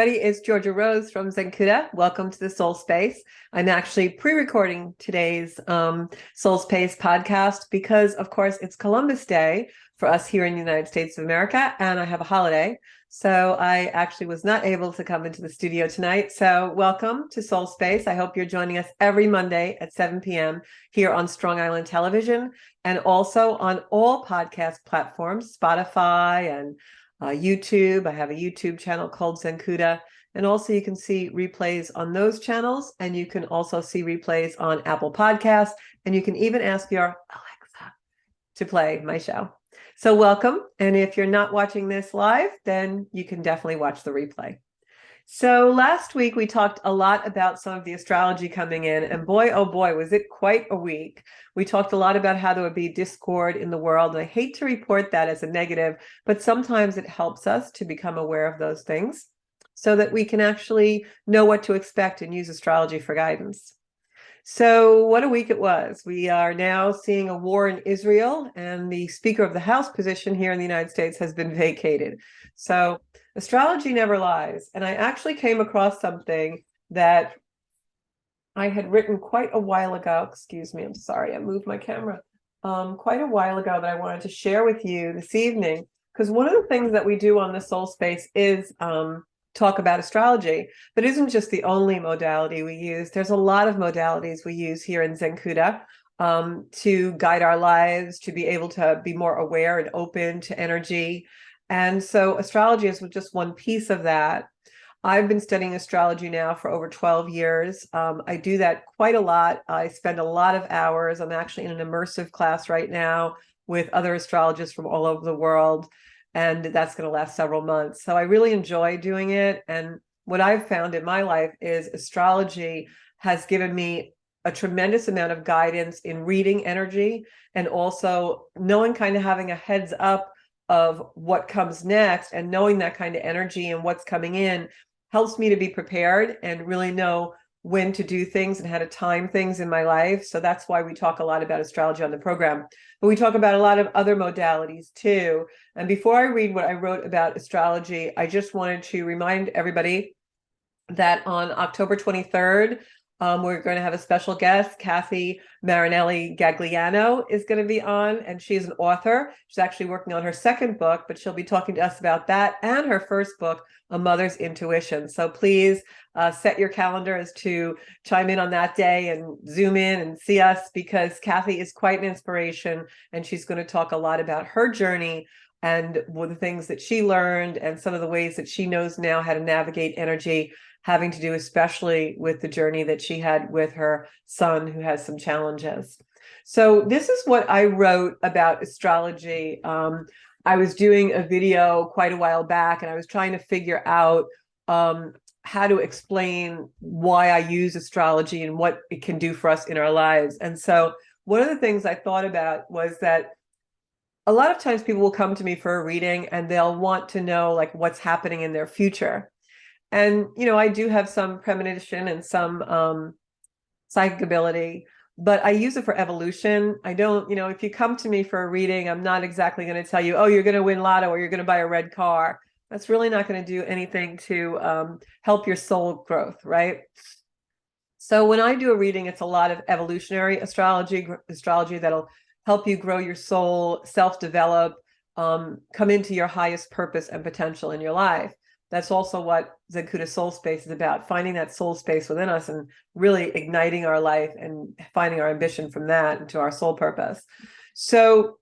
everybody. It's Georgia Rose from Zencuda. Welcome to the Soul Space. I'm actually pre-recording today's Soul Space podcast because, of course, it's Columbus Day for us here in the United States of America, and I have a holiday. So I actually was not able to come into the studio tonight. So welcome to Soul Space. I hope you're joining us every Monday at 7 p.m. here on Strong Island Television and also on all podcast platforms, Spotify and YouTube. I have a YouTube channel called Zencuda, and also you can see replays on those channels, and you can also see replays on Apple Podcasts, and you can even ask your Alexa to play my show. So welcome, and if you're not watching this live, then you can definitely watch the replay. So last week we talked a lot about some of the astrology coming in, and boy, oh boy, was it quite a week. We talked a lot about how there would be discord in the world, and I hate to report that as a negative, but sometimes it helps us to become aware of those things so that we can actually know what to expect and use astrology for guidance. So what a week it was. We are now seeing a war in Israel, and the Speaker of the House position here in the United States has been vacated. So astrology never lies. And I actually came across something that I had written quite a while ago. Excuse me, I'm sorry, I moved my camera. Quite a while ago that I wanted to share with you this evening, because one of the things that we do on the Soul Space is talk about astrology, but it isn't just the only modality we use. There's a lot of modalities we use here in Zencuda to guide our lives, to be able to be more aware and open to energy. And so astrology is just one piece of that. I've been studying astrology now for over 12 years. I do that quite a lot. I spend a lot of hours. I'm actually in an immersive class right now with other astrologists from all over the world, and that's going to last several months. So I really enjoy doing it. And what I've found in my life is astrology has given me a tremendous amount of guidance in reading energy, and also knowing, kind of having a heads up of what comes next, and knowing that kind of energy and what's coming in helps me to be prepared and really know when to do things and how to time things in my life. So that's why we talk a lot about astrology on the program, but we talk about a lot of other modalities too. And before I read what I wrote about astrology, I just wanted to remind everybody that on October 23rd, we're going to have a special guest. Kathy Marinelli Gagliano is going to be on, and she's an author. She's actually working on her second book, but she'll be talking to us about that and her first book, A Mother's Intuition. So please set your calendars to chime in on that day and zoom in and see us, because Kathy is quite an inspiration, and she's going to talk a lot about her journey and the things that she learned and some of the ways that she knows now how to navigate energy, having to do especially with the journey that she had with her son who has some challenges. So this is what I wrote about astrology. I was doing a video quite a while back, and I was trying to figure out how to explain why I use astrology and what it can do for us in our lives. And so one of the things I thought about was that a lot of times people will come to me for a reading and they'll want to know like what's happening in their future. And, you know, I do have some premonition and some psychic ability, but I use it for evolution. I don't, you know, if you come to me for a reading, I'm not exactly going to tell you, oh, you're going to win lotto or you're going to buy a red car. That's really not going to do anything to help your soul growth, right? So when I do a reading, it's a lot of evolutionary astrology that'll help you grow your soul, self-develop, come into your highest purpose and potential in your life. That's also what Zencuda Soul Space is about, finding that soul space within us and really igniting our life and finding our ambition from that into our soul purpose. So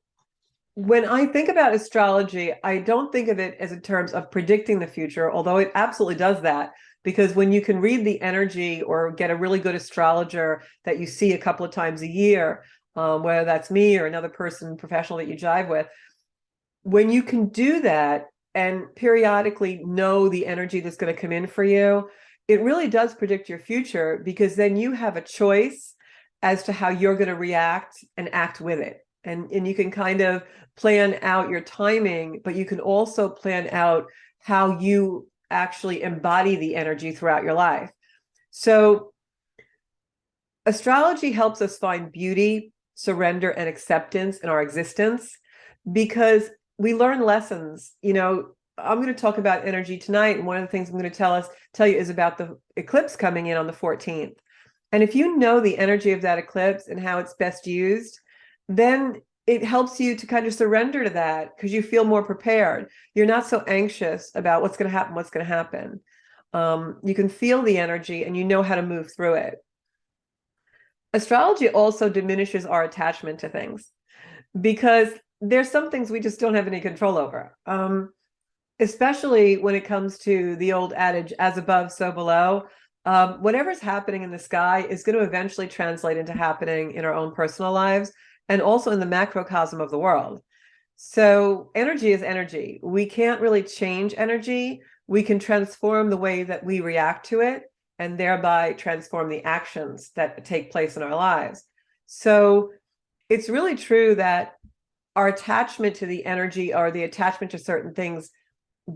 when I think about astrology, I don't think of it as in terms of predicting the future, although it absolutely does that, because when you can read the energy or get a really good astrologer that you see a couple of times a year, whether that's me or another person, professional that you jive with, when you can do that and periodically know the energy that's going to come in for you, it really does predict your future, because then you have a choice as to how you're going to react and act with it. And you can kind of plan out your timing, but you can also plan out how you actually embody the energy throughout your life. So astrology helps us find beauty, surrender, and acceptance in our existence, because we learn lessons. You know, I'm going to talk about energy tonight, and one of the things I'm going to tell you is about the eclipse coming in on the 14th. And if you know the energy of that eclipse and how it's best used, then it helps you to kind of surrender to that because you feel more prepared. You're not so anxious about what's going to happen, what's going to happen. You can feel the energy and you know how to move through it. Astrology also diminishes our attachment to things because there's some things we just don't have any control over. Especially when it comes to the old adage, as above, so below. Whatever's happening in the sky is going to eventually translate into happening in our own personal lives and also in the macrocosm of the world. So energy is energy. We can't really change energy. We can transform the way that we react to it and thereby transform the actions that take place in our lives. So it's really true that our attachment to the energy or the attachment to certain things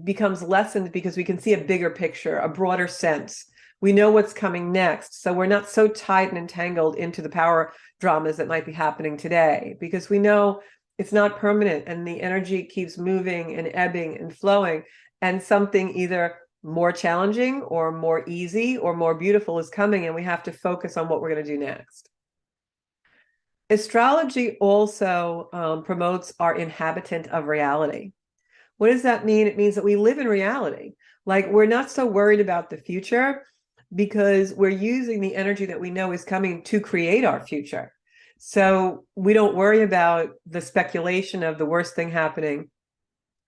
becomes lessened because we can see a bigger picture, a broader sense. We know what's coming next. So we're not so tied and entangled into the power dramas that might be happening today because we know it's not permanent and the energy keeps moving and ebbing and flowing, and something either more challenging or more easy or more beautiful is coming, and we have to focus on what we're going to do next. Astrology also promotes our inhabitant of reality. What does that mean? It means that we live in reality. Like, we're not so worried about the future because we're using the energy that we know is coming to create our future. So we don't worry about the speculation of the worst thing happening.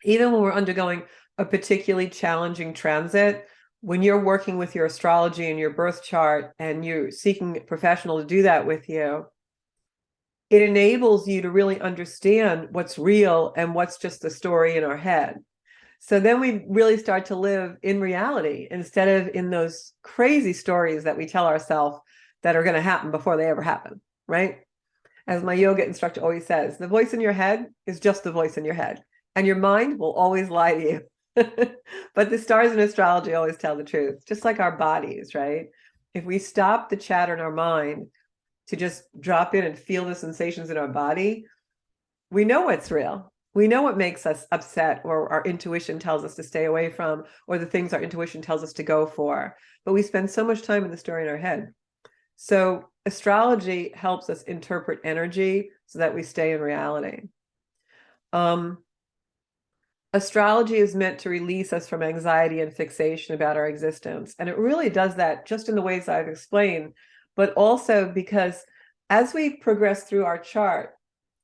Even when we're undergoing a particularly challenging transit, when you're working with your astrology and your birth chart and you're seeking a professional to do that with you, it enables you to really understand what's real and what's just the story in our head. So then we really start to live in reality instead of in those crazy stories that we tell ourselves that are going to happen before they ever happen, right? As my yoga instructor always says, the voice in your head is just the voice in your head, and your mind will always lie to you. But the stars in astrology always tell the truth, just like our bodies, right? If we stop the chatter in our mind to just drop in and feel the sensations in our body, we know what's real. We know what makes us upset or our intuition tells us to stay away from, or the things our intuition tells us to go for. But we spend so much time in the story in our head. So astrology helps us interpret energy so that we stay in reality. Astrology is meant to release us from anxiety and fixation about our existence. And it really does that just in the ways I've explained, but also because as we progress through our chart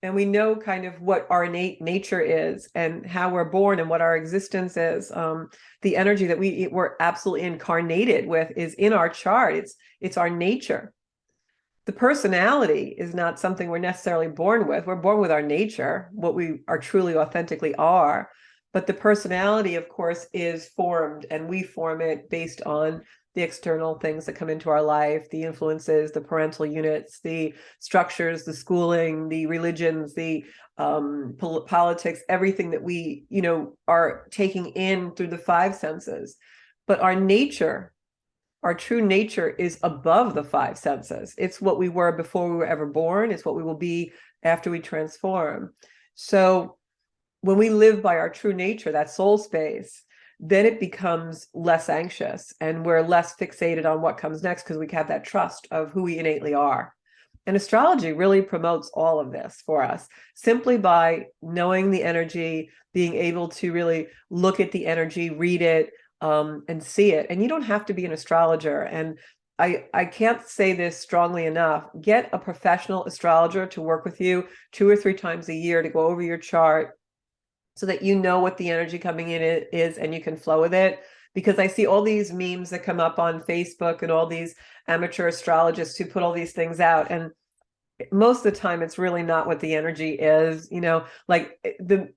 and we know kind of what our innate nature is and how we're born and what our existence is, the energy that we're absolutely incarnated with is in our chart. It's our nature. The personality is not something we're necessarily born with. We're born with our nature, what we are truly authentically are. But the personality, of course, is formed, and we form it based on the external things that come into our life, the influences, the parental units, the structures, the schooling, the religions, the politics, everything that we, are taking in through the five senses. But our nature, our true nature, is above the five senses. It's what we were before we were ever born. It's what we will be after we transform. So when we live by our true nature, that soul space, then it becomes less anxious and we're less fixated on what comes next because we have that trust of who we innately are. And astrology really promotes all of this for us simply by knowing the energy, being able to really look at the energy, read it, and see it. And you don't have to be an astrologer. And I can't say this strongly enough. Get a professional astrologer to work with you 2 or 3 times a year to go over your chart so that you know what the energy coming in is and you can flow with it. Because I see all these memes that come up on Facebook and all these amateur astrologists who put all these things out. And most of the time, it's really not what the energy is. Like the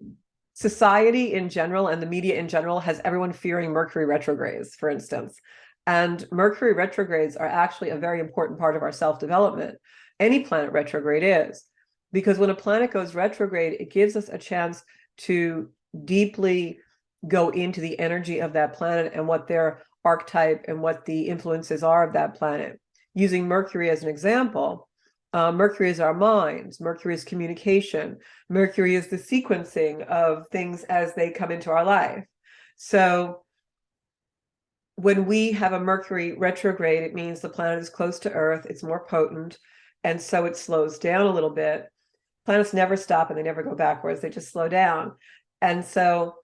society in general and the media in general has everyone fearing Mercury retrogrades, for instance. And Mercury retrogrades are actually a very important part of our self-development. Any planet retrograde is, because when a planet goes retrograde, it gives us a chance to deeply go into the energy of that planet and what their archetype and what the influences are of that planet. Using Mercury as an example, Mercury is our minds, Mercury is communication, Mercury is the sequencing of things as they come into our life. So when we have a Mercury retrograde, it means the planet is close to Earth, it's more potent, and so it slows down a little bit. Planets never stop and they never go backwards, they just slow down. And so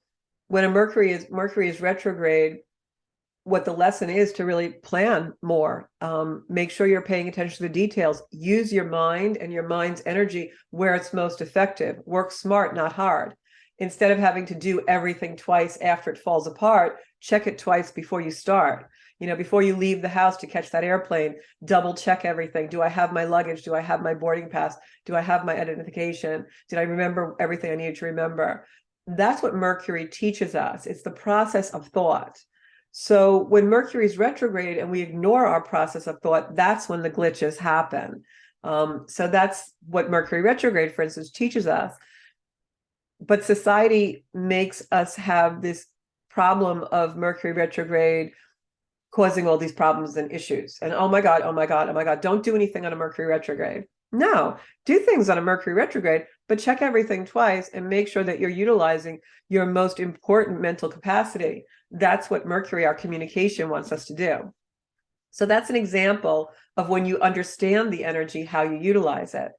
when a Mercury is retrograde, what the lesson is to really plan more. Make sure you're paying attention to the details. Use your mind and your mind's energy where it's most effective. Work smart, not hard. Instead of having to do everything twice after it falls apart, check it twice before you start. Before you leave the house to catch that airplane, double check everything. Do I have my luggage? Do I have my boarding pass? Do I have my identification? Did I remember everything I needed to remember? That's what Mercury teaches us. It's the process of thought. So when Mercury is retrograde and we ignore our process of thought, that's when the glitches happen. So that's what Mercury retrograde, for instance, teaches us. But society makes us have this problem of Mercury retrograde causing all these problems and issues. And oh my God, don't do anything on a Mercury retrograde. No, do things on a Mercury retrograde, but check everything twice and make sure that you're utilizing your most important mental capacity. That's what Mercury, our communication, wants us to do. So that's an example of when you understand the energy, how you utilize it.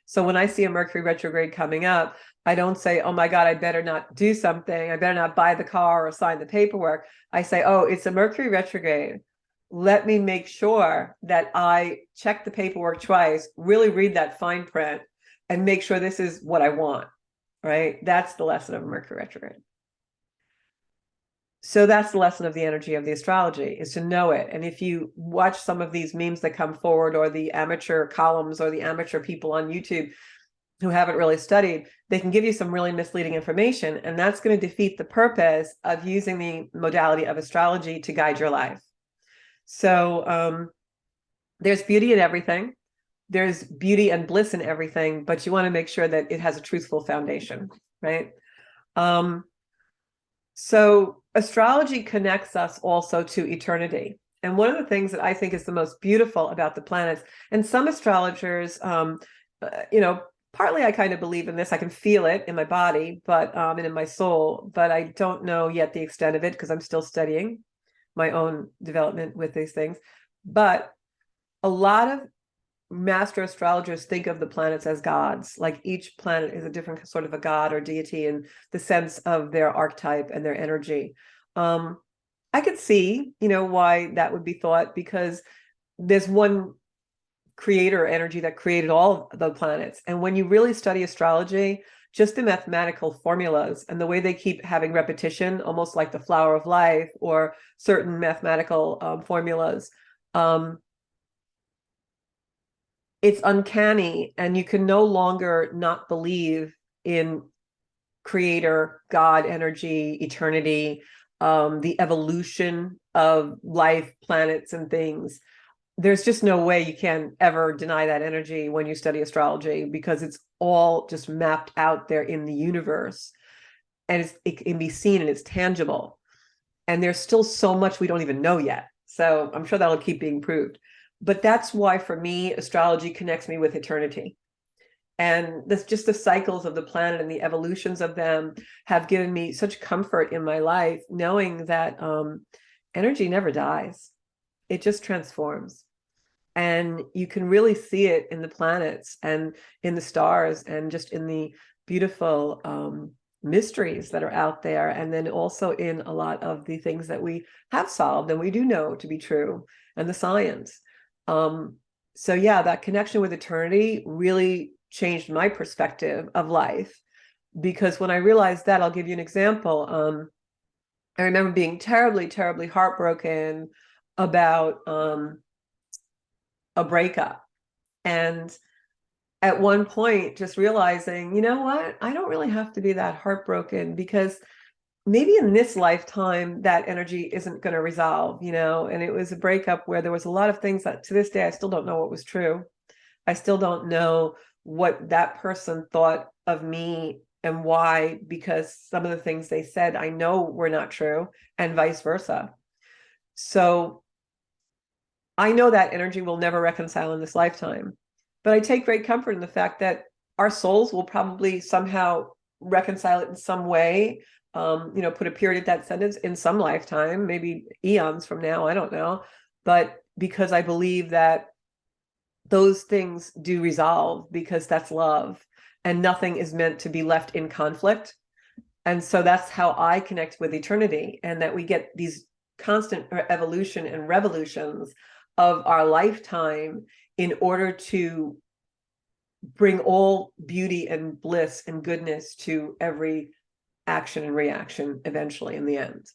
So when I see a Mercury retrograde coming up, I don't say, oh my God, I better not do something. I better not buy the car or sign the paperwork. I say, oh, it's a Mercury retrograde. Let me make sure that I check the paperwork twice, really read that fine print, and make sure this is what I want, right? That's the lesson of Mercury retrograde. So that's the lesson of the energy of the astrology, is to know it. And if you watch some of these memes that come forward, or the amateur columns or the amateur people on YouTube who haven't really studied, they can give you some really misleading information. And that's going to defeat the purpose of using the modality of astrology to guide your life. So there's beauty in everything. There's beauty and bliss in everything, but you want to make sure that it has a truthful foundation, right? So astrology connects us also to eternity. And one of the things that I think is the most beautiful about the planets, and some astrologers, partly I kind of believe in this. I can feel it in my body, and in my soul, but I don't know yet the extent of it because I'm still studying my own development with these things. But a lot of master astrologers think of the planets as gods, like each planet is a different sort of a god or deity in the sense of their archetype and their energy. I could see, why that would be thought, because there's one creator energy that created all the planets. And when you really study astrology, just the mathematical formulas and the way they keep having repetition, almost like the flower of life or certain mathematical formulas, it's uncanny, and you can no longer not believe in creator, God, energy, eternity, the evolution of life, planets, and things. There's just no way you can ever deny that energy when you study astrology, because it's all just mapped out there in the universe, and it can be seen and it's tangible. And there's still so much we don't even know yet. So I'm sure that'll keep being proved. But that's why, for me, astrology connects me with eternity. And just the cycles of the planet and the evolutions of them have given me such comfort in my life, knowing that energy never dies. It just transforms. And you can really see it in the planets and in the stars and just in the beautiful mysteries that are out there. And then also in a lot of the things that we have solved and we do know to be true, and the science. So yeah, that connection with eternity really changed my perspective of life, because when I realized that, I'll give you an example. I remember being terribly, terribly heartbroken about a breakup. And at one point, just realizing, you know what, I don't really have to be that heartbroken, because maybe in this lifetime that energy isn't going to resolve, and it was a breakup where there was a lot of things that to this day I still don't know what was true. I still don't know what that person thought of me and why, because some of the things they said I know were not true, and vice versa. So I know that energy will never reconcile in this lifetime, but I take great comfort in the fact that our souls will probably somehow reconcile it in some way. put a period at that sentence in some lifetime, maybe eons from now, I don't know. But because I believe that those things do resolve, because that's love, and nothing is meant to be left in conflict. And so that's how I connect with eternity, and that we get these constant evolution and revolutions of our lifetime in order to bring all beauty and bliss and goodness to every action and reaction eventually in the end.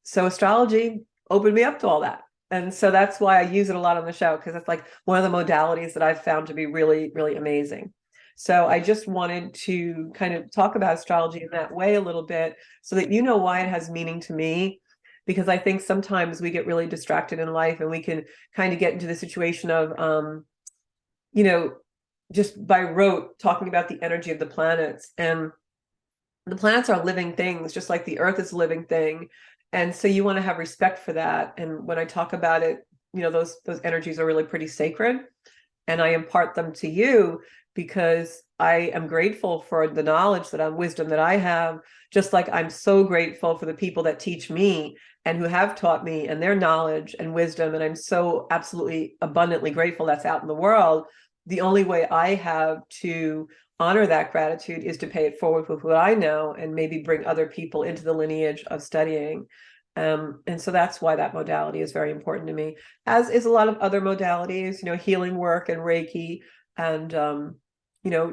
So astrology opened me up to all that. And so that's why I use it a lot on the show, because it's like one of the modalities that I've found to be really, really amazing. So I just wanted to kind of talk about astrology in that way a little bit, so that you know why it has meaning to me. Because I think sometimes we get really distracted in life, and we can kind of get into the situation of, just by rote talking about the energy of the planets. And the planets are living things, just like the earth is a living thing. And so you want to have respect for that. And when I talk about it, those energies are really pretty sacred. And I impart them to you because I am grateful for the knowledge wisdom that I have, just like I'm so grateful for the people that teach me and who have taught me, and their knowledge and wisdom. And I'm so absolutely abundantly grateful that's out in the world. The only way I have to honor that gratitude is to pay it forward with what I know, and maybe bring other people into the lineage of studying. And so that's why that modality is very important to me, as is a lot of other modalities, healing work and Reiki, and,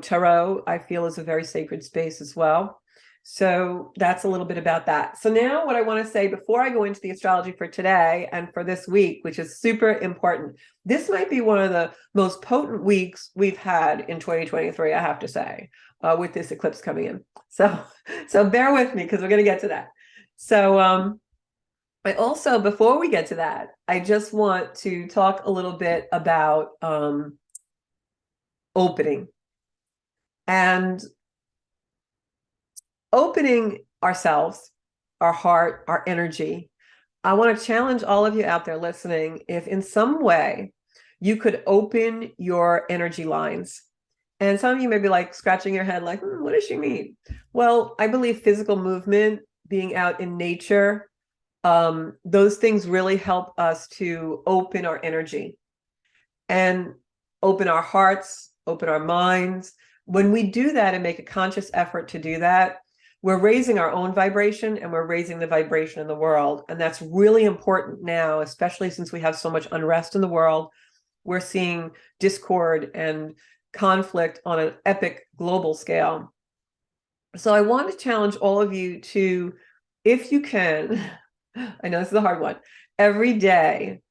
tarot, I feel, is a very sacred space as well. So that's a little bit about that. So now what I want to say before I go into the astrology for today and for this week, which is super important, this might be one of the most potent weeks we've had in 2023, I have to say, with this eclipse coming in. So bear with me, because we're going to get to that. So I also, before we get to that, I just want to talk a little bit about opening. And opening ourselves, our heart, our energy. I want to challenge all of you out there listening, if in some way you could open your energy lines. And some of you may be like scratching your head like, what does she mean? Well, I believe physical movement, being out in nature, those things really help us to open our energy and open our hearts, open our minds. When we do that and make a conscious effort to do that, we're raising our own vibration, and we're raising the vibration in the world. And that's really important now, especially since we have so much unrest in the world. We're seeing discord and conflict on an epic global scale. So I want to challenge all of you to, if you can, I know this is a hard one, every day,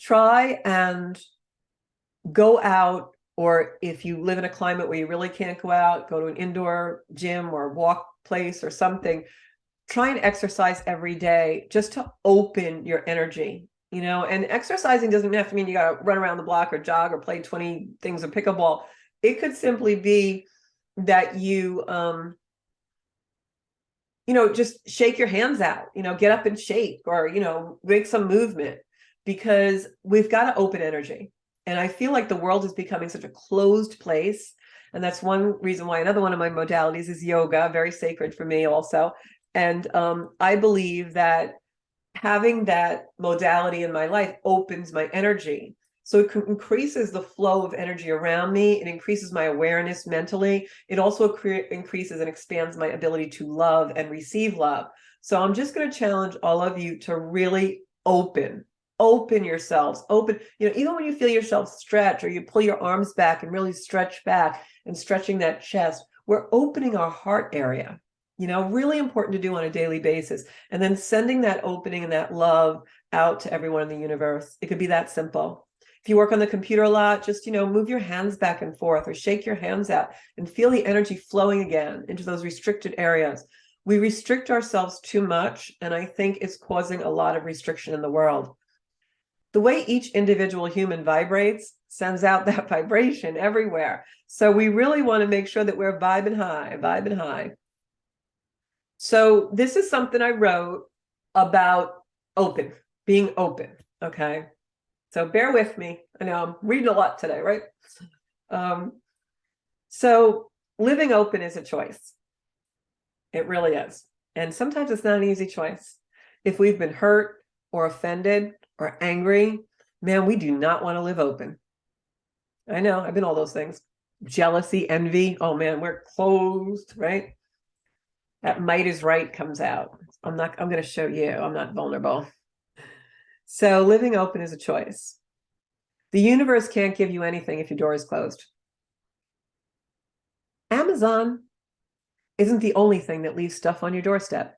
try and go out, or if you live in a climate where you really can't go out, go to an indoor gym or walk place or something. Try and exercise every day, just to open your energy, and exercising doesn't have to mean you got to run around the block or jog or play 20 things of pickleball. It could simply be that you, just shake your hands out, get up and shake, or, make some movement, because we've got to open energy. And I feel like the world is becoming such a closed place. And that's one reason why another one of my modalities is yoga, very sacred for me also. And I believe that having that modality in my life opens my energy. So it increases the flow of energy around me. It increases my awareness mentally. It also increases and expands my ability to love and receive love. So I'm just going to challenge all of you to really open yourselves, even when you feel yourself stretch, or you pull your arms back and really stretch back, and stretching that chest, we're opening our heart area, really important to do on a daily basis. And then sending that opening and that love out to everyone in the universe. It could be that simple. If you work on the computer a lot, just, move your hands back and forth, or shake your hands out and feel the energy flowing again into those restricted areas. We restrict ourselves too much, and I think it's causing a lot of restriction in the world. The way each individual human vibrates sends out that vibration everywhere. So we really want to make sure that we're vibing high. So this is something I wrote about being open. Okay. So bear with me. I know I'm reading a lot today, right? So living open is a choice. It really is. And sometimes it's not an easy choice. If we've been hurt or offended or angry, man, we do not want to live open. I know, I've been all those things. Jealousy, envy. Oh man, we're closed, right? That might is right comes out. I'm going to show you, I'm not vulnerable. So living open is a choice. The universe can't give you anything if your door is closed. Amazon isn't the only thing that leaves stuff on your doorstep.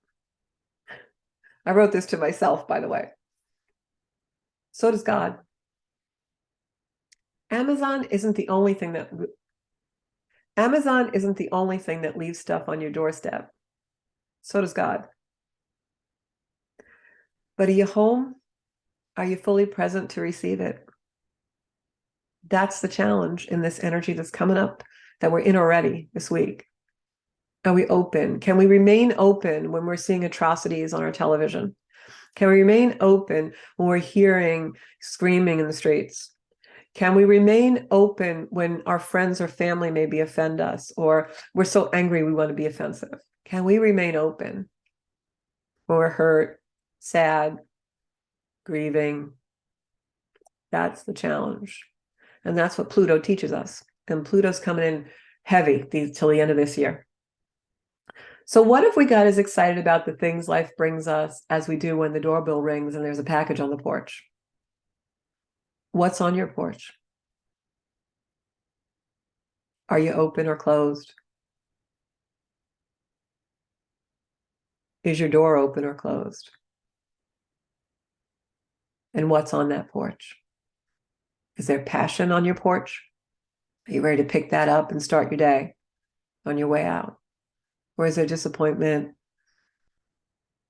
I wrote this to myself, by the way. So does God. Amazon isn't the only thing that leaves stuff on your doorstep. So does God. But are you home? Are you fully present to receive it? That's the challenge in this energy that's coming up that we're in already this week. Are we open? Can we remain open when we're seeing atrocities on our television? Can we remain open when we're hearing screaming in the streets? Can we remain open when our friends or family maybe offend us, or we're so angry we want to be offensive? Can we remain open when we're hurt, sad, grieving? That's the challenge. And that's what Pluto teaches us. And Pluto's coming in heavy till the end of this year. So what if we got as excited about the things life brings us as we do when the doorbell rings and there's a package on the porch? What's on your porch? Are you open or closed? Is your door open or closed? And what's on that porch? Is there passion on your porch? Are you ready to pick that up and start your day on your way out? Or is there disappointment,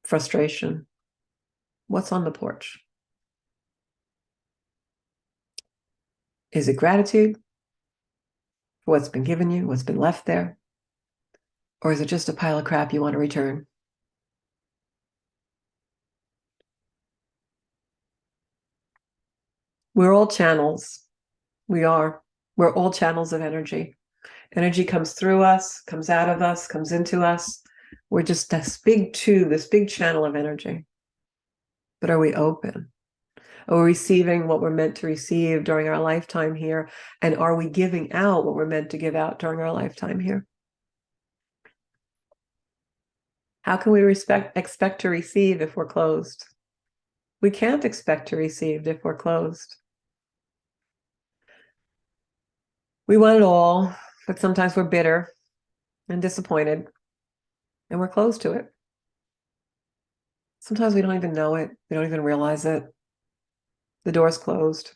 frustration? What's on the porch? Is it gratitude for what's been given you, what's been left there? Or is it just a pile of crap you want to return? We're all channels. We are. We're all channels of energy. Energy comes through us, comes out of us, comes into us. We're just this big tube, this big channel of energy. But are we open? Are we receiving what we're meant to receive during our lifetime here? And are we giving out what we're meant to give out during our lifetime here? How can we expect to receive if we're closed? We can't expect to receive if we're closed. We want it all, but sometimes we're bitter and disappointed, and we're closed to it. Sometimes we don't even know it. We don't even realize it. The door's closed.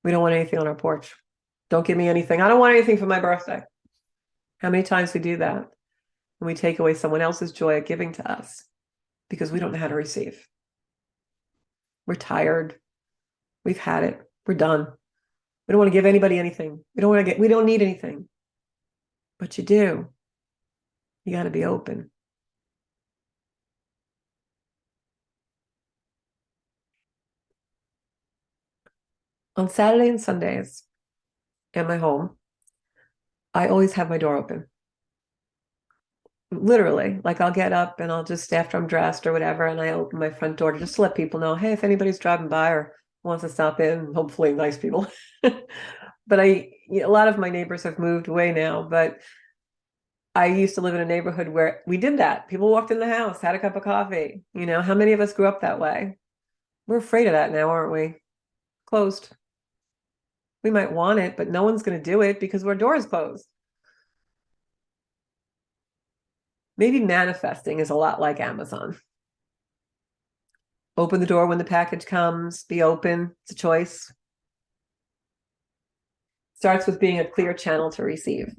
We don't want anything on our porch. Don't give me anything. I don't want anything for my birthday. How many times we do that? And we take away someone else's joy of giving to us because we don't know how to receive. We're tired. We've had it. We're done. We don't want to give anybody anything. We don't need anything. But you do. You got to be open. On Saturday and Sundays at my home, I always have my door open. Literally, like I'll get up and I'll just, after I'm dressed or whatever, and I open my front door to just let people know, hey, if anybody's driving by or wants to stop in, hopefully nice people. But a lot of my neighbors have moved away now, but I used to live in a neighborhood where we did that. People walked in the house, had a cup of coffee. How many of us grew up that way? We're afraid of that now, aren't we? Closed. We might want it, but no one's going to do it because our door is closed. Maybe manifesting is a lot like Amazon. Open the door when the package comes, be open. It's a choice. Starts with being a clear channel to receive.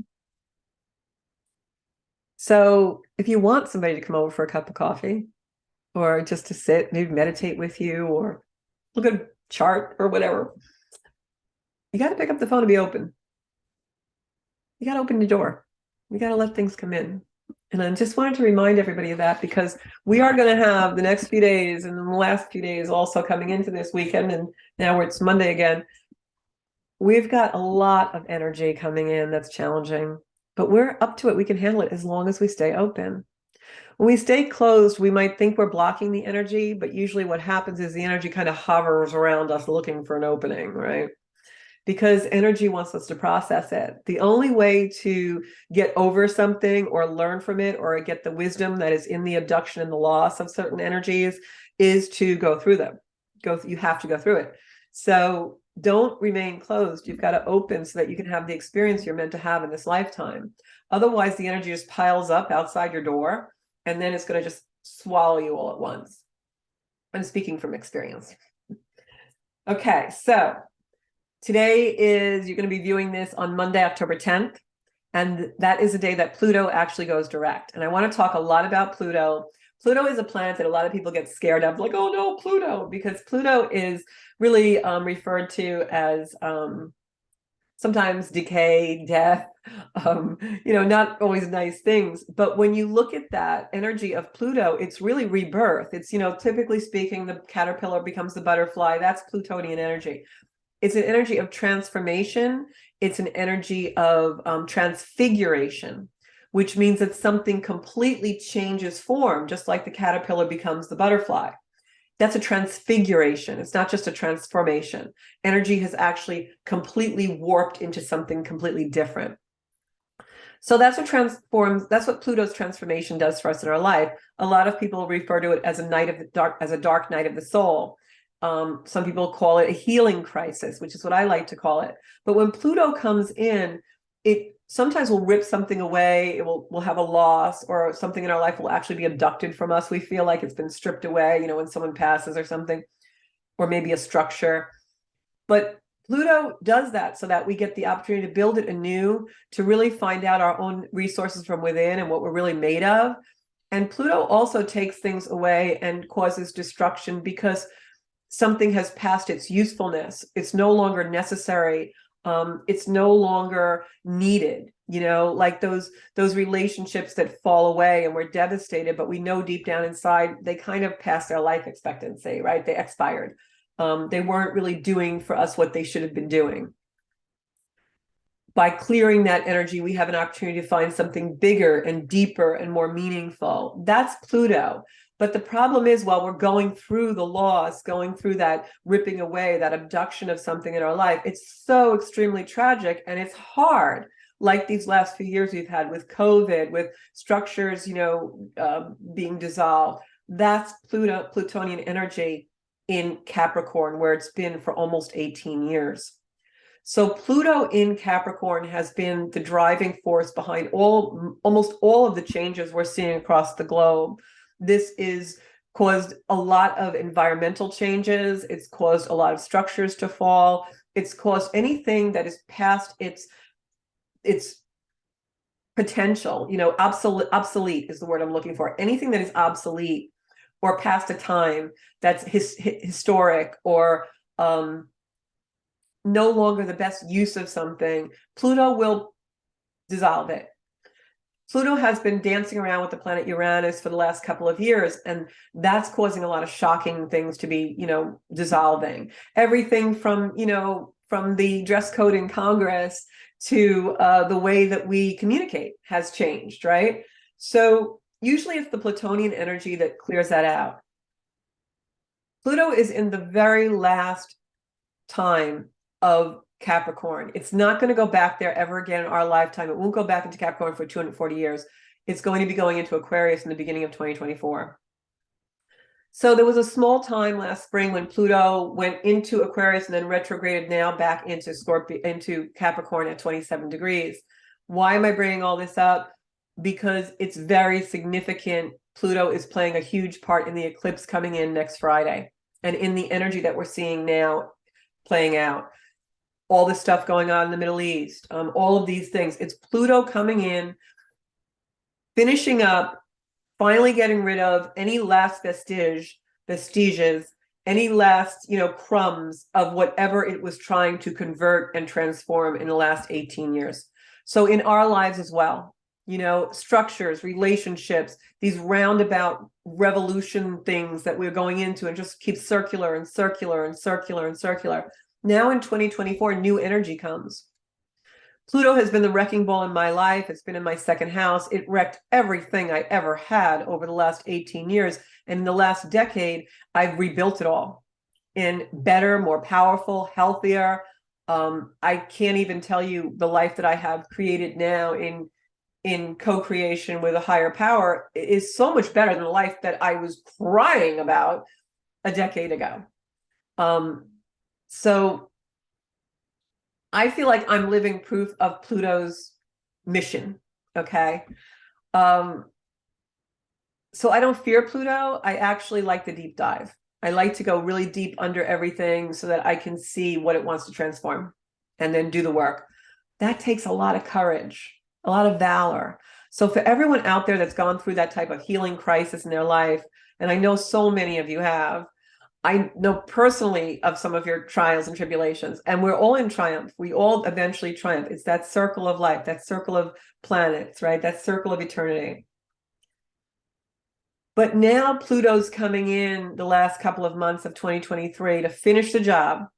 So if you want somebody to come over for a cup of coffee or just to sit, maybe meditate with you or look at a chart or whatever, you got to pick up the phone and be open. You got to open the door. You got to let things come in. And I just wanted to remind everybody of that because we are going to have the next few days and the last few days also coming into this weekend. And now it's Monday again. We've got a lot of energy coming in that's challenging, but we're up to it. We can handle it as long as we stay open. When we stay closed, we might think we're blocking the energy, but usually what happens is the energy kind of hovers around us looking for an opening, right? Because energy wants us to process it. The only way to get over something or learn from it or get the wisdom that is in the abduction and the loss of certain energies is to go through them. You have to go through it. So don't remain closed. You've got to open so that you can have the experience you're meant to have in this lifetime. Otherwise, the energy just piles up outside your door, and then it's going to just swallow you all at once. I'm speaking from experience. Okay, so today you're going to be viewing this on Monday, October 10th, and that is the day that Pluto actually goes direct. And I want to talk a lot about Pluto. Pluto is a planet that a lot of people get scared of, like, oh no, Pluto, because Pluto is really referred to as sometimes decay, death, not always nice things. But when you look at that energy of Pluto, it's really rebirth. It's, typically speaking, the caterpillar becomes the butterfly. That's Plutonian energy. It's an energy of transformation. It's an energy of transfiguration, which means that something completely changes form, just like the caterpillar becomes the butterfly. That's a transfiguration. It's not just a transformation. Energy has actually completely warped into something completely different. So that's what Pluto's transformation does for us in our life. A lot of people refer to it as a dark night of the soul. Some people call it a healing crisis, which is what I like to call it. But when Pluto comes in, it sometimes will rip something away. We'll have a loss, or something in our life will actually be abducted from us. We feel like it's been stripped away, when someone passes or something, or maybe a structure. But Pluto does that so that we get the opportunity to build it anew, to really find out our own resources from within and what we're really made of. And Pluto also takes things away and causes destruction because something has passed its usefulness. It's no longer necessary. It's no longer needed, like those relationships that fall away and we're devastated, but we know deep down inside they kind of passed their life expectancy, right? They expired. They weren't really doing for us what they should have been doing. By clearing that energy, we have an opportunity to find something bigger and deeper and more meaningful. That's Pluto. But the problem is, while we're going through the loss, going through that ripping away, that abduction of something in our life, it's so extremely tragic and it's hard. Like these last few years we've had with COVID, with structures, being dissolved. That's Plutonian energy in Capricorn, where it's been for almost 18 years. So Pluto in Capricorn has been the driving force behind almost all of the changes we're seeing across the globe. This is caused a lot of environmental changes. It's caused a lot of structures to fall. It's caused anything that is past its potential, obsolete is the word I'm looking for. Anything that is obsolete or past a time that's historic or no longer the best use of something, Pluto will dissolve it. Pluto has been dancing around with the planet Uranus for the last couple of years, and that's causing a lot of shocking things to be, dissolving. Everything from the dress code in Congress to the way that we communicate has changed, right? So usually it's the Plutonian energy that clears that out. Pluto is in the very last time of Capricorn. It's not going to go back there ever again in our lifetime. It won't go back into Capricorn for 240 years. It's going to be going into Aquarius in the beginning of 2024. So there was a small time last spring when Pluto went into Aquarius and then retrograded now back into Capricorn at 27 degrees. Why am I bringing all this up? Because it's very significant. Pluto is playing a huge part in the eclipse coming in next Friday, and in the energy that we're seeing now playing out. All this stuff going on in the Middle East, all of these things. It's Pluto coming in, finishing up, finally getting rid of any last vestiges, any last, crumbs of whatever it was trying to convert and transform in the last 18 years. So in our lives as well, structures, relationships, these roundabout revolution things that we're going into and just keep circular and circular and circular and circular. Now in 2024, new energy comes. Pluto has been the wrecking ball in my life. It's been in my second house. It wrecked everything I ever had over the last 18 years. And in the last decade, I've rebuilt it all in better, more powerful, healthier. I can't even tell you the life that I have created now in co-creation with a higher power is so much better than the life that I was crying about a decade ago. So I feel like I'm living proof of Pluto's mission. Okay. So I don't fear Pluto. I actually like the deep dive. I like to go really deep under everything so that I can see what it wants to transform and then do the work. That takes a lot of courage, a lot of valor. So for everyone out there that's gone through that type of healing crisis in their life, and I know so many of you have, I know personally of some of your trials and tribulations, and we're all in triumph. We all eventually triumph. It's that circle of life, that circle of planets, right? That circle of eternity. But now Pluto's coming in the last couple of months of 2023 to finish the job.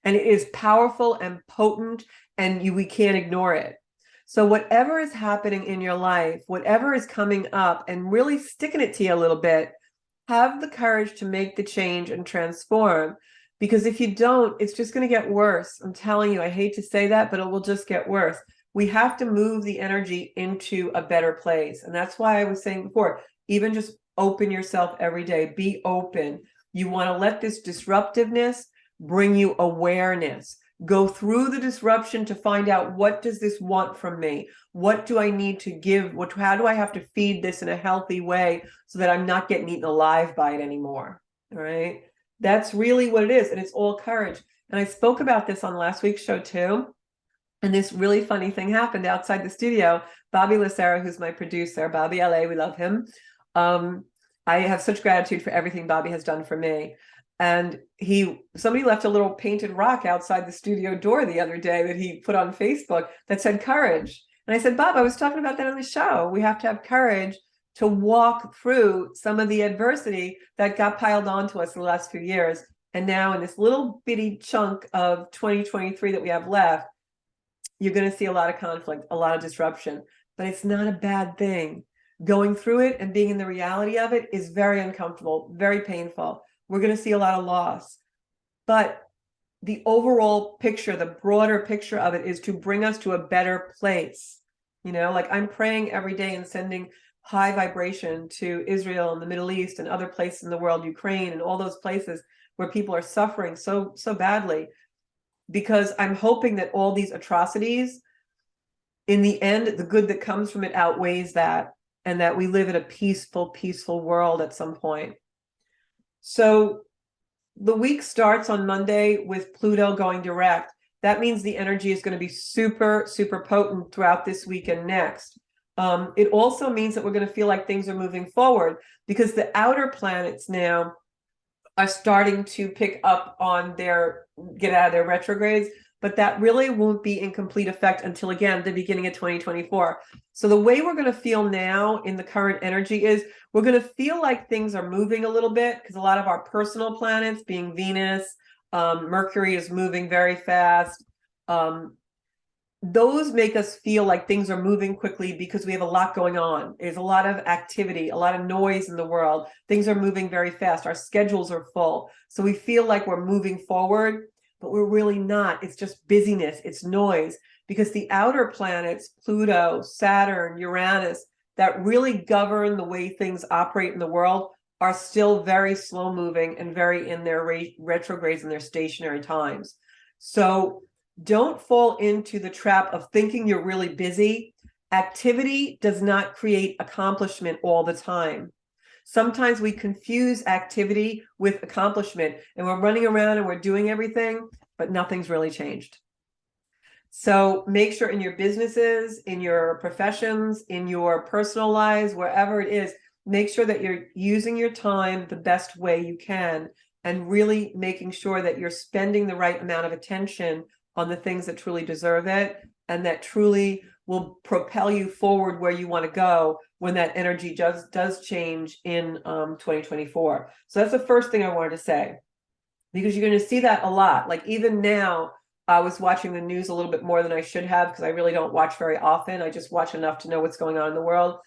And it is powerful and potent, and we can't ignore it. So whatever is happening in your life, whatever is coming up and really sticking it to you a little bit, have the courage to make the change and transform. Because if you don't, it's just going to get worse. I'm telling you, I hate to say that, but it will just get worse. We have to move the energy into a better place. And that's why I was saying before, even just open yourself every day, be open. You want to let this disruptiveness bring you awareness. Go through the disruption to find out, what does this want from me? What do I need to give? How do I have to feed this in a healthy way so that I'm not getting eaten alive by it anymore? All right. That's really what it is. And it's all courage. And I spoke about this on last week's show too. And this really funny thing happened outside the studio. Bobby Lucera, who's my producer, Bobby LA, we love him. I have such gratitude for everything Bobby has done for me. And somebody left a little painted rock outside the studio door the other day that he put on Facebook that said courage. And I said, Bob, I was talking about that on the show. We have to have courage to walk through some of the adversity that got piled onto us in the last few years. And now in this little bitty chunk of 2023 that we have left, you're going to see a lot of conflict, a lot of disruption, but it's not a bad thing. Going through it and being in the reality of it is very uncomfortable, very painful. We're going to see a lot of loss. But the overall picture, the broader picture of it, is to bring us to a better place. You know, like I'm praying every day and sending high vibration to Israel and the Middle East and other places in the world, Ukraine and all those places where people are suffering so badly, because I'm hoping that all these atrocities, in the end, the good that comes from it outweighs that, and that we live in a peaceful world at some point. So the week starts on Monday with Pluto going direct. That means the energy is going to be super potent throughout this week and next. It also means that we're going to feel like things are moving forward, because the outer planets now are starting to pick up on get out of their retrogrades, but that really won't be in complete effect until, again, the beginning of 2024. So the way we're going to feel now in the current energy is we're going to feel like things are moving a little bit, because a lot of our personal planets, being Venus, Mercury is moving very fast. Those make us feel like things are moving quickly because we have a lot going on. There's a lot of activity, a lot of noise in the world. Things are moving very fast. Our schedules are full. So we feel like we're moving forward, but we're really not. It's just busyness. It's noise, because the outer planets, Pluto, Saturn, Uranus, that really govern the way things operate in the world, are still very slow moving and very in their retrogrades and their stationary times. So don't fall into the trap of thinking you're really busy. Activity does not create accomplishment all the time. Sometimes we confuse activity with accomplishment, and we're running around and we're doing everything, but nothing's really changed. So make sure in your businesses, in your professions, in your personal lives, wherever it is, make sure that you're using your time the best way you can, and really making sure that you're spending the right amount of attention on the things that truly deserve it, and that truly will propel you forward where you want to go when that energy does change in 2024. So that's the first thing I wanted to say, because you're going to see that a lot. Like even now, I was watching the news a little bit more than I should have because I really don't watch very often. I just watch enough to know what's going on in the world.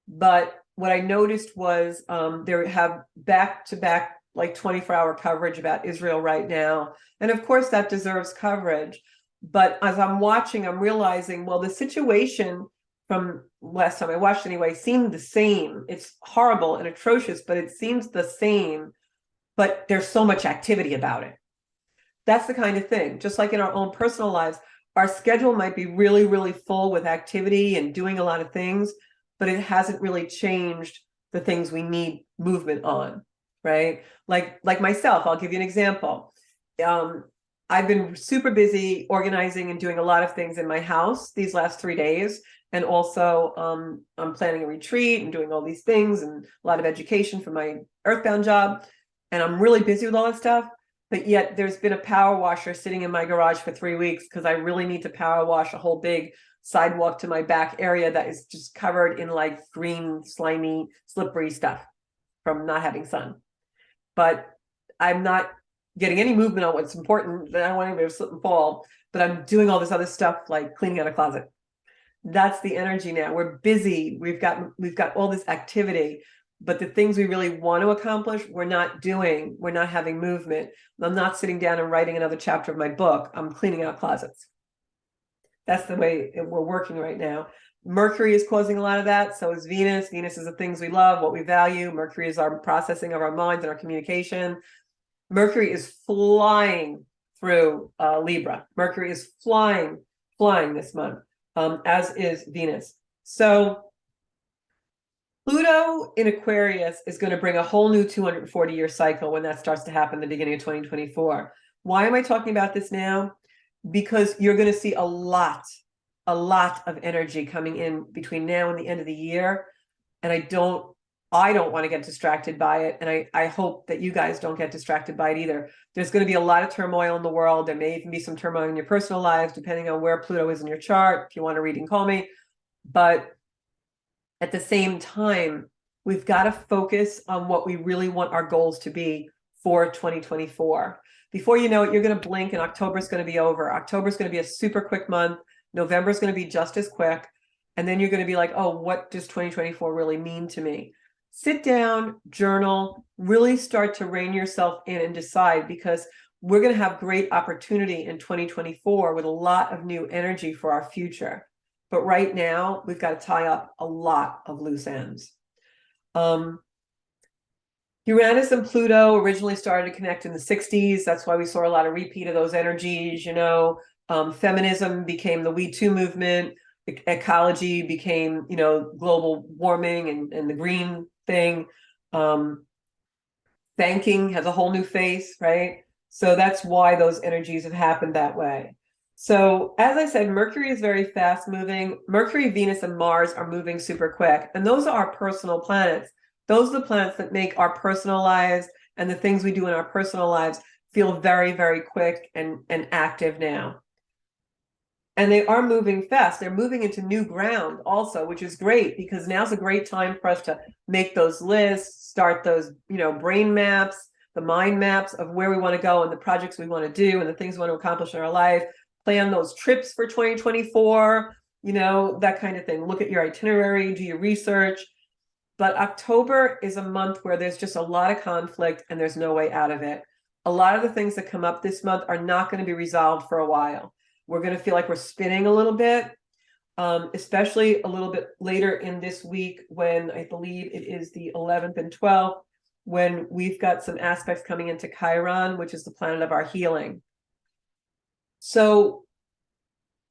But what I noticed was they have back-to-back like 24-hour coverage about Israel right now. And of course, that deserves coverage. But as I'm watching, I'm realizing, well, the situation from last time I watched anyway seemed the same. It's horrible and atrocious, but it seems the same. But there's so much activity about it. That's the kind of thing. Just like in our own personal lives, our schedule might be really, really full with activity and doing a lot of things, but it hasn't really changed the things we need movement on, right? Like myself, I'll give you an example. I've been super busy organizing and doing a lot of things in my house these last 3 days. And also I'm planning a retreat and doing all these things and a lot of education for my earthbound job. And I'm really busy with all that stuff. But yet there's been a power washer sitting in my garage for 3 weeks because I really need to power wash a whole big sidewalk to my back area that is just covered in like green, slimy, slippery stuff from not having sun. But I'm not getting any movement on what's important. That I don't want anybody to slip and fall, but I'm doing all this other stuff like cleaning out a closet. That's the energy now. We're busy. We've got all this activity, but the things we really want to accomplish, we're not doing. We're not having movement. I'm not sitting down and writing another chapter of my book. I'm cleaning out closets. That's the way we're working right now. Mercury is causing a lot of that. So is Venus. Venus is the things we love, what we value. Mercury is our processing of our minds and our communication. Mercury is flying through Libra. Mercury is flying this month, as is Venus. So Pluto in Aquarius is going to bring a whole new 240-year cycle when that starts to happen the beginning of 2024. Why am I talking about this now? Because you're going to see a lot of energy coming in between now and the end of the year. And I don't want to get distracted by it. And I hope that you guys don't get distracted by it either. There's going to be a lot of turmoil in the world. There may even be some turmoil in your personal lives, depending on where Pluto is in your chart. If you want to read and call me. But at the same time, we've got to focus on what we really want our goals to be for 2024. Before you know it, you're going to blink and October is going to be over. October is going to be a super quick month. November is going to be just as quick. And then you're going to be like, oh, what does 2024 really mean to me? Sit down, journal, really start to rein yourself in and decide, because we're going to have great opportunity in 2024 with a lot of new energy for our future. But right now, we've got to tie up a lot of loose ends. Uranus and Pluto originally started to connect in the 60s. That's why we saw a lot of repeat of those energies. Feminism became the We Too movement. Ecology became, global warming and the green thing. Banking has a whole new face, right? So that's why those energies have happened that way. So as I said, Mercury is very fast moving. Mercury, Venus, and Mars are moving super quick. And those are our personal planets. Those are the planets that make our personal lives and the things we do in our personal lives feel very, very quick and active now. And they are moving fast. They're moving into new ground also, which is great, because now's a great time for us to make those lists, start those, brain maps, the mind maps of where we want to go and the projects we want to do and the things we want to accomplish in our life. Plan those trips for 2024, that kind of thing. Look at your itinerary, do your research. But October is a month where there's just a lot of conflict and there's no way out of it. A lot of the things that come up this month are not going to be resolved for a while. We're going to feel like we're spinning a little bit, especially a little bit later in this week when I believe it is the 11th and 12th, when we've got some aspects coming into Chiron, which is the planet of our healing. So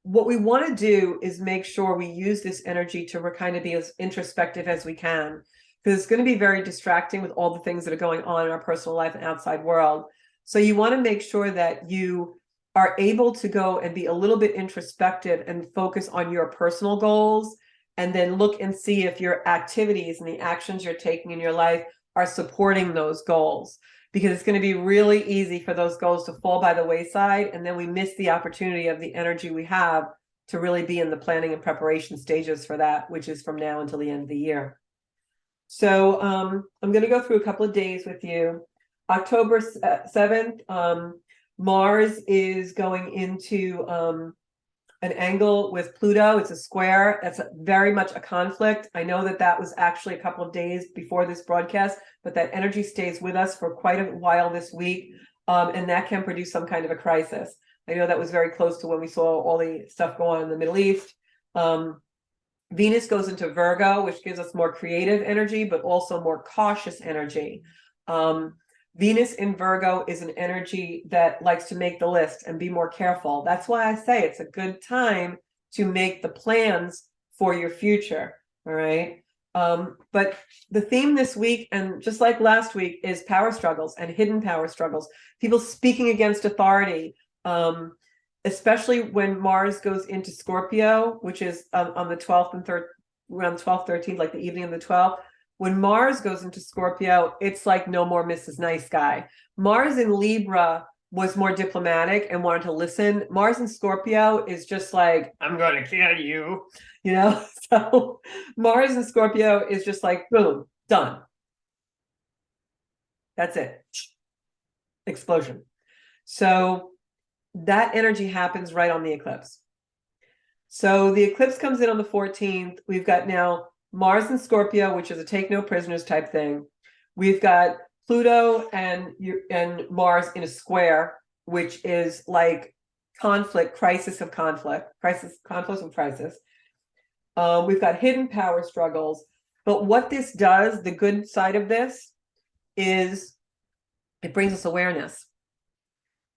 what we want to do is make sure we use this energy to kind of be as introspective as we can, because it's going to be very distracting with all the things that are going on in our personal life and outside world. So you want to make sure that you are able to go and be a little bit introspective and focus on your personal goals, and then look and see if your activities and the actions you're taking in your life are supporting those goals. Because it's going to be really easy for those goals to fall by the wayside, and then we miss the opportunity of the energy we have to really be in the planning and preparation stages for that, which is from now until the end of the year. So I'm going to go through a couple of days with you. October 7th, Mars is going into an angle with Pluto. It's a square. That's very much a conflict. I know that was actually a couple of days before this broadcast, but that energy stays with us for quite a while this week. And that can produce some kind of a crisis. I know that was very close to when we saw all the stuff go on in the Middle East. Venus goes into Virgo, which gives us more creative energy, but also more cautious energy. Venus in Virgo is an energy that likes to make the list and be more careful. That's why I say it's a good time to make the plans for your future. All right. But the theme this week, and just like last week, is power struggles and hidden power struggles. People speaking against authority, especially when Mars goes into Scorpio, which is on the 12th and around 12th, 13th, like the evening of the 12th. When Mars goes into Scorpio, it's like no more Mrs. Nice Guy. Mars in Libra was more diplomatic and wanted to listen. Mars in Scorpio is just like, I'm going to kill you, you know? So Mars in Scorpio is just like, boom, done. That's it. Explosion. So that energy happens right on the eclipse. So the eclipse comes in on the 14th. We've got now Mars in Scorpio, which is a take no prisoners type thing. We've got Pluto and Mars in a square, which is like conflict, crisis of conflict, conflict of crisis. We've got hidden power struggles. But what this does, the good side of this, is it brings us awareness.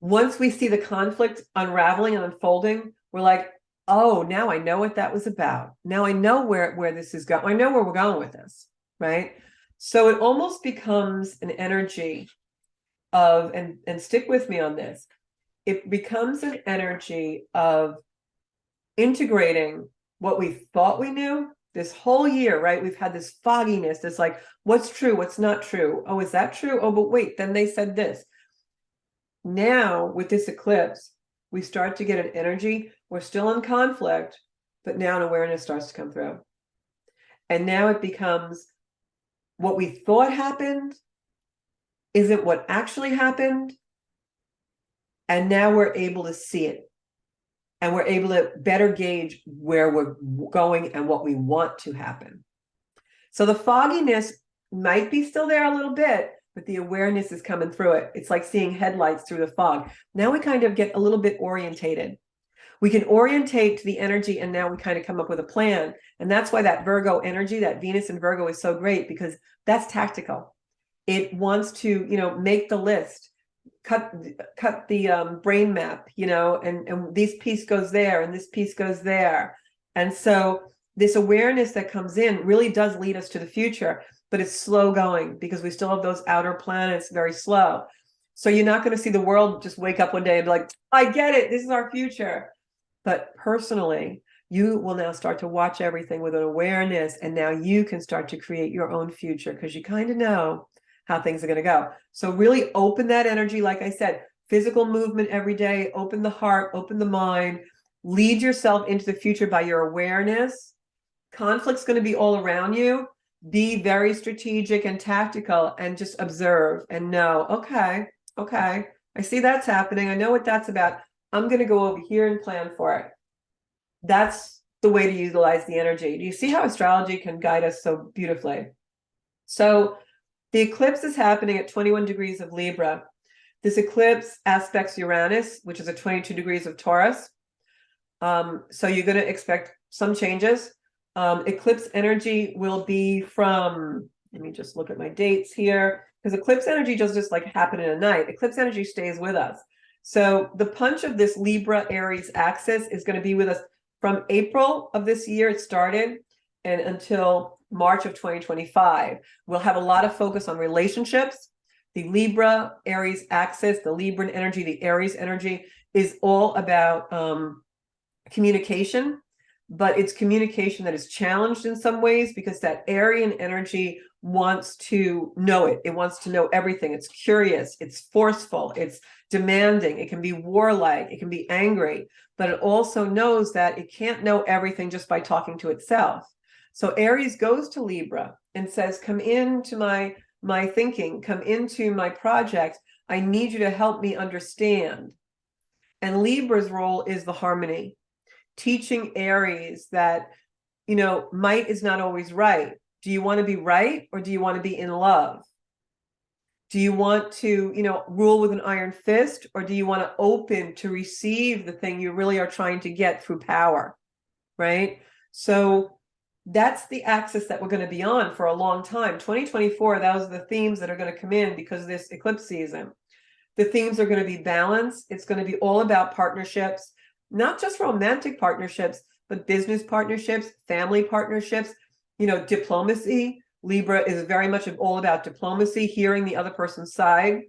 Once we see the conflict unraveling and unfolding, we're like, oh, now I know what that was about. Now I know where this is going. I know where we're going with this, right? So it almost becomes an energy of, and stick with me on this, it becomes an energy of integrating what we thought we knew this whole year, right? We've had this fogginess, this like, what's true, what's not true? Oh, is that true? Oh, but wait, then they said this. Now, with this eclipse, we start to get an energy. We're still in conflict, but now an awareness starts to come through. And now it becomes what we thought happened isn't what actually happened. And now we're able to see it. And we're able to better gauge where we're going and what we want to happen. So the fogginess might be still there a little bit, but the awareness is coming through it. It's like seeing headlights through the fog. Now we kind of get a little bit orientated. We can orientate to the energy, and now we kind of come up with a plan. And that's why that Virgo energy, that Venus in Virgo, is so great, because that's tactical. It wants to, make the list, cut the brain map, and this piece goes there and this piece goes there. And so this awareness that comes in really does lead us to the future, but it's slow going because we still have those outer planets very slow. So you're not going to see the world just wake up one day and be like, I get it, this is our future. But personally, you will now start to watch everything with an awareness, and now you can start to create your own future because you kind of know how things are going to go. So really open that energy. Like I said, physical movement every day, open the heart, open the mind, lead yourself into the future by your awareness. Conflict's going to be all around you. Be very strategic and tactical and just observe and know, okay, I see that's happening. I know what that's about. I'm going to go over here and plan for it. That's the way to utilize the energy. Do you see how astrology can guide us so beautifully? So the eclipse is happening at 21 degrees of Libra. This eclipse aspects Uranus, which is at 22 degrees of Taurus. So you're going to expect some changes. Eclipse energy will be from, let me just look at my dates here, because eclipse energy doesn't just like happen in a night. Eclipse energy stays with us. So the punch of this Libra Aries axis is going to be with us from April of this year. It started and until March of 2025. We'll have a lot of focus on relationships. The Libra Aries axis, the Libran energy, the Aries energy is all about communication, but it's communication that is challenged in some ways because that Arian energy wants to know it. It wants to know everything. It's curious. It's forceful. It's demanding. It can be warlike. It can be angry, but it also knows that it can't know everything just by talking to itself. So Aries goes to Libra and says, come into my thinking, come into my project. I need you to help me understand. And Libra's role is the harmony, teaching Aries that, might is not always right. Do you want to be right, or do you want to be in love? Do you want to, rule with an iron fist, or do you want to open to receive the thing you really are trying to get through power, right? So that's the axis that we're going to be on for a long time. 2024, those are the themes that are going to come in because of this eclipse season. The themes are going to be balance. It's going to be all about partnerships, not just romantic partnerships, but business partnerships, family partnerships, diplomacy. Libra is very much all about diplomacy, hearing the other person's side.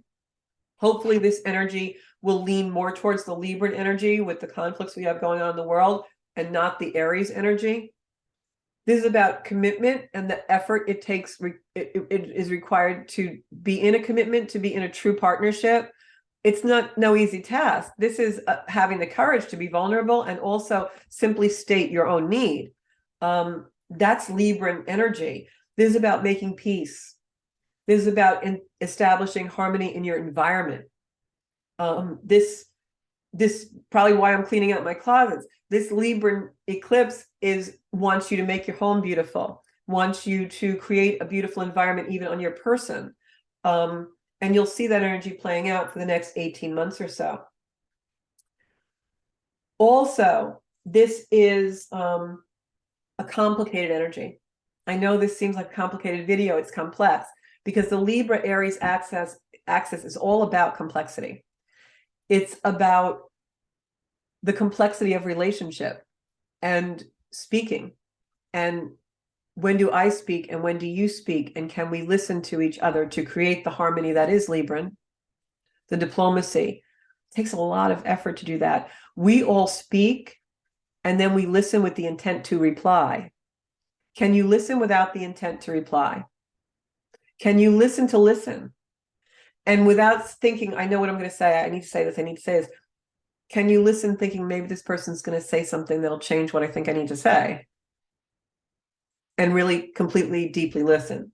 Hopefully this energy will lean more towards the Libran energy with the conflicts we have going on in the world, and not the Aries energy. This is about commitment and the effort it takes, it is required to be in a commitment, to be in a true partnership. It's no easy task. This is having the courage to be vulnerable and also simply state your own need. That's Libran energy. This is about making peace. This is about establishing harmony in your environment. This probably why I'm cleaning out my closets. This Libran eclipse wants you to make your home beautiful, wants you to create a beautiful environment even on your person. And you'll see that energy playing out for the next 18 months or so. Also, this is a complicated energy. I know this seems like a complicated video. It's complex because the Libra Aries axis is all about complexity. It's about the complexity of relationship and speaking, and when do I speak and when do you speak, and can we listen to each other to create the harmony that is Libran. The diplomacy, it takes a lot of effort to do that. We all speak and then we listen with the intent to reply. Can you listen without the intent to reply? Can you listen to listen? And without thinking, I know what I'm going to say, I need to say this, I need to say this. Can you listen thinking maybe this person's going to say something that'll change what I think I need to say? And really completely, deeply listen.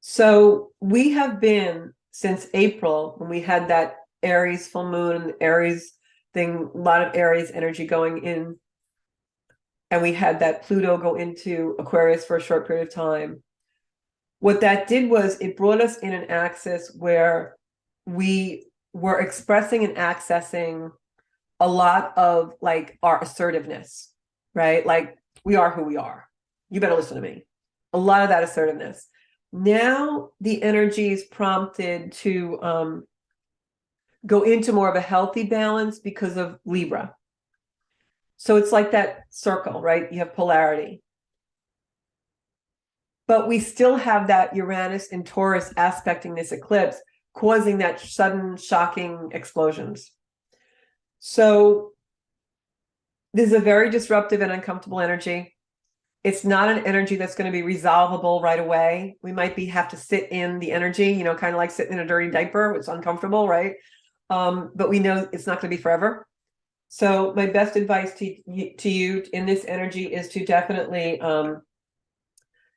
So we have been, since April, when we had that Aries full moon, Aries thing, a lot of Aries energy going in, and we had that Pluto go into Aquarius for a short period of time. What that did was it brought us in an axis where we were expressing and accessing a lot of like our assertiveness, right? Like, we are who we are. You better listen to me. A lot of that assertiveness. Now the energy is prompted to go into more of a healthy balance because of Libra. So it's like that circle, right? You have polarity. But we still have that Uranus and Taurus aspecting this eclipse, causing that sudden, shocking explosions. So this is a very disruptive and uncomfortable energy. It's not an energy that's going to be resolvable right away. We might have to sit in the energy, kind of like sitting in a dirty diaper. It's uncomfortable, right? But we know it's not going to be forever. So my best advice to you in this energy is to definitely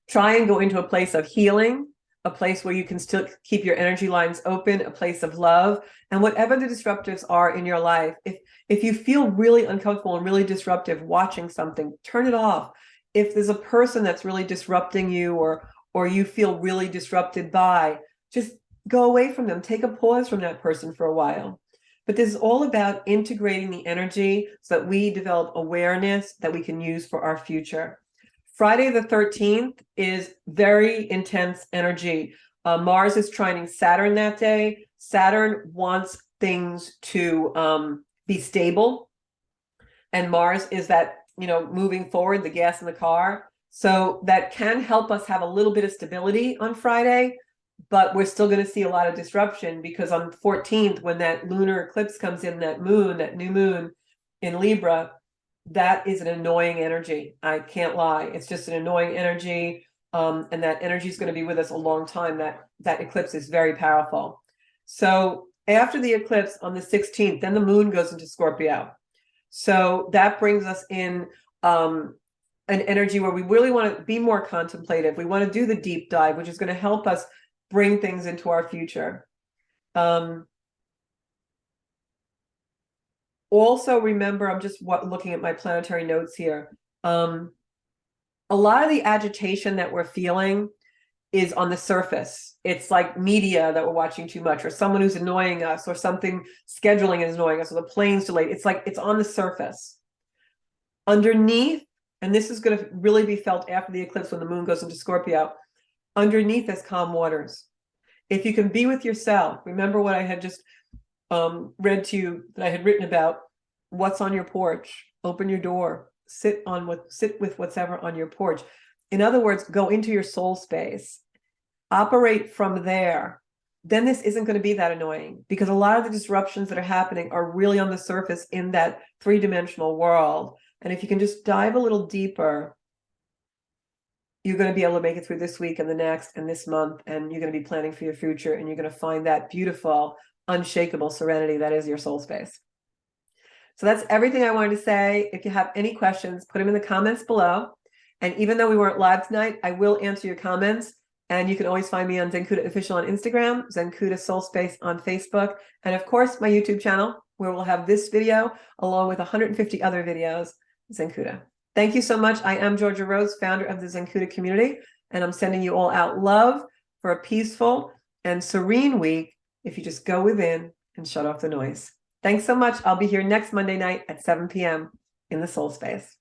try and go into a place of healing, a place where you can still keep your energy lines open, a place of love. And whatever the disruptives are in your life, if you feel really uncomfortable and really disruptive watching something, turn it off. If there's a person that's really disrupting you, or you feel really disrupted by, just go away from them. Take a pause from that person for a while. But this is all about integrating the energy so that we develop awareness that we can use for our future. Friday the 13th is very intense energy. Mars is trining Saturn that day. Saturn wants things to be stable. And Mars is that, moving forward, the gas in the car. So that can help us have a little bit of stability on Friday, but we're still going to see a lot of disruption because on the 14th, when that lunar eclipse comes in, that new moon in Libra, that is an annoying energy. I can't lie. It's just an annoying energy. And that energy is going to be with us a long time. That eclipse is very powerful. So after the eclipse on the 16th, then the moon goes into Scorpio. So that brings us in an energy where we really want to be more contemplative. We want to do the deep dive, which is going to help us bring things into our future. Also remember, I'm just looking at my planetary notes here. A lot of the agitation that we're feeling is on the surface. It's like media that we're watching too much, or someone who's annoying us, or something scheduling is annoying us, or the plane's delayed. It's like it's on the surface. Underneath, and this is going to really be felt after the eclipse when the moon goes into Scorpio, underneath is calm waters. If you can be with yourself, remember what I had just read to you that I had written about. What's on your porch? Open your door. Sit with whatever on your porch. In other words, go into your soul space. Operate from there. Then this isn't going to be that annoying, because a lot of the disruptions that are happening are really on the surface in that three-dimensional world. And if you can just dive a little deeper, you're going to be able to make it through this week and the next and this month, and you're going to be planning for your future, and you're going to find that beautiful, unshakable serenity that is your soul space. So that's everything I wanted to say. If you have any questions, put them in the comments below. And even though we weren't live tonight, I will answer your comments. And you can always find me on Zencuda Official on Instagram, Zencuda Soul Space on Facebook, and of course, my YouTube channel, where we'll have this video along with 150 other videos, Zencuda. Thank you so much. I am Georgia Rose, founder of the Zencuda community, and I'm sending you all out love for a peaceful and serene week if you just go within and shut off the noise. Thanks so much. I'll be here next Monday night at 7 p.m. in the Soul Space.